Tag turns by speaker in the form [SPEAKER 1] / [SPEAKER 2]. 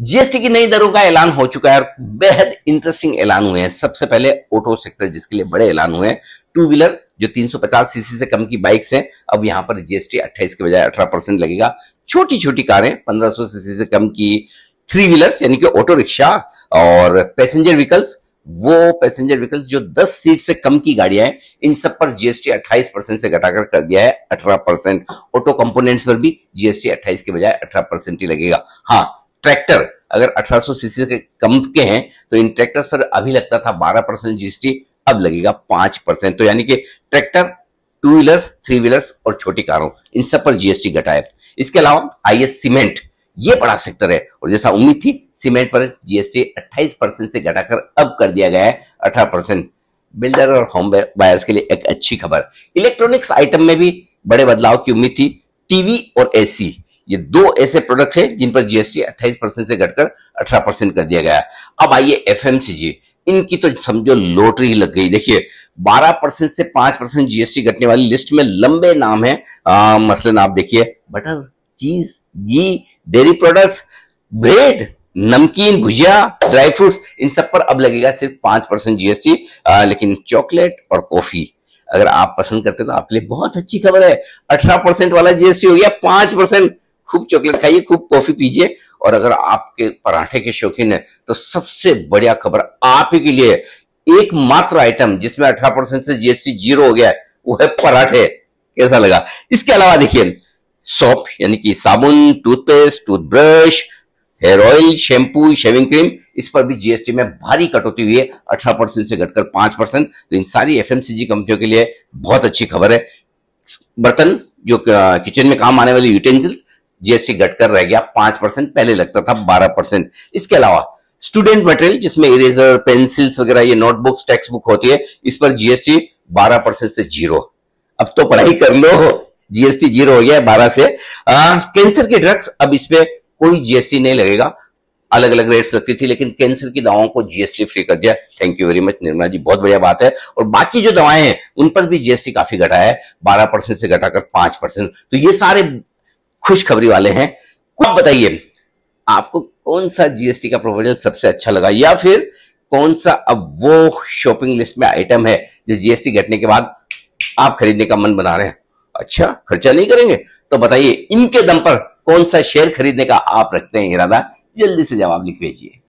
[SPEAKER 1] GST की नई दरों का ऐलान हो चुका है और बेहद इंटरेस्टिंग ऐलान हुए हैं। सबसे पहले ऑटो सेक्टर जिसके लिए बड़े ऐलान हुए हैं। टू व्हीलर जो 350 सीसी से कम की बाइक्स हैं, अब यहां पर जीएसटी 28 के बजाय 18% लगेगा। छोटी छोटी कारें 1500 सीसी से कम की थ्री व्हीलर्स यानी कि ऑटो रिक्शा और पैसेंजर व्हीकल्स, वो पैसेंजर व्हीकल्स जो 10 सीट से कम की गाड़ियां हैं, इन सब पर जीएसटी 28% से घटाकर कर दिया है 18%। ऑटो कंपोनेंट्स पर भी जीएसटी 28 के बजाय 18% ही लगेगा। हाँ, ट्रैक्टर अगर 1800 सीसी के कम के हैं तो इन ट्रैक्टर्स पर अभी लगता था 12% जीएसटी, अब लगेगा 5%। तो यानी कि tractor, two wheelers, three wheelers और छोटी कारों, इन सब पर जीएसटी घटा है। इसके अलावा आईएस सीमेंट, ये बड़ा सेक्टर है और जैसा उम्मीद थी सीमेंट पर जीएसटी 28% से घटाकर अब कर दिया गया है 18%। बिल्डर और होम बायर्स के लिए एक अच्छी खबर। इलेक्ट्रॉनिक्स आइटम में भी बड़े बदलाव की उम्मीद थी। टीवी और एसी, ये दो ऐसे प्रोडक्ट है जिन पर जीएसटी 28% से घटकर 18% कर दिया गया। अब आइए एफएमसीजी, इनकी तो समझो लॉटरी लग गई। देखिए 12% से 5% जीएसटी घटने वाली लिस्ट में लंबे नाम है। मसलन आप देखिए बटर, चीज, घी, डेयरी प्रोडक्ट्स, ब्रेड, नमकीन, भुजिया, ड्राई फ्रूट्स, इन सब पर अब लगेगा सिर्फ 5% जीएसटी। लेकिन चॉकलेट और कॉफी अगर आप पसंद करते हैं तो आपके लिए बहुत अच्छी खबर है। 18% वाला जीएसटी हो गया 5%। खूब चॉकलेट खाइए, खूब कॉफी पीजिए। और अगर आपके पराठे के शौकीन है तो सबसे बढ़िया खबर आप ही के लिए, एकमात्र आइटम जिसमें 18% से जीएसटी जीरो हो गया है वो है पराठे। कैसा लगा? इसके अलावा देखिए सोप यानी कि साबुन, toothpaste, toothbrush, hair oil, shampoo, shaving cream, इस पर भी जीएसटी में भारी कटौती हुई है 18% से घटकर 5%। तो इन सारी एफएमसीजी कंपनियों के लिए बहुत अच्छी खबर है। बर्तन जो किचन में काम आने वाले यूटेंसिल्स, जीएसटी घटकर रह गया 5%, पहले लगता था 12%। इसके अलावा स्टूडेंट मटेरियल जिसमें इरेजर, पेंसिल्स वगैरह, ये नोटबुक्स, टेक्स्ट बुक होती है, इस पर जीएसटी 12% से जीरो। अब तो पढ़ाई कर लो, जीएसटी जीरो हो गया है 12 से। कैंसर के ड्रग्स, अब इस पे कोई जीएसटी नहीं लगेगा। अलग अलग रेट्स लगती थी लेकिन कैंसर की दवाओं को जीएसटी फ्री कर दिया। Thank you very much Nirmala ji, बहुत बढ़िया बात है। और बाकी जो दवाएं हैं उन पर भी जीएसटी काफी घटा है, 12% से घटाकर 5%। तो ये सारे खुशखबरी वाले हैं। आप बताइए आपको कौन सा जीएसटी का प्रोपोजल सबसे अच्छा लगा, या फिर कौन सा अब वो शॉपिंग लिस्ट में आइटम है जो जीएसटी घटने के बाद आप खरीदने का मन बना रहे हैं? अच्छा, खर्चा नहीं करेंगे तो बताइए इनके दम पर कौन सा शेयर खरीदने का आप रखते हैं इरादा? जल्दी से जवाब लिख भेजिए।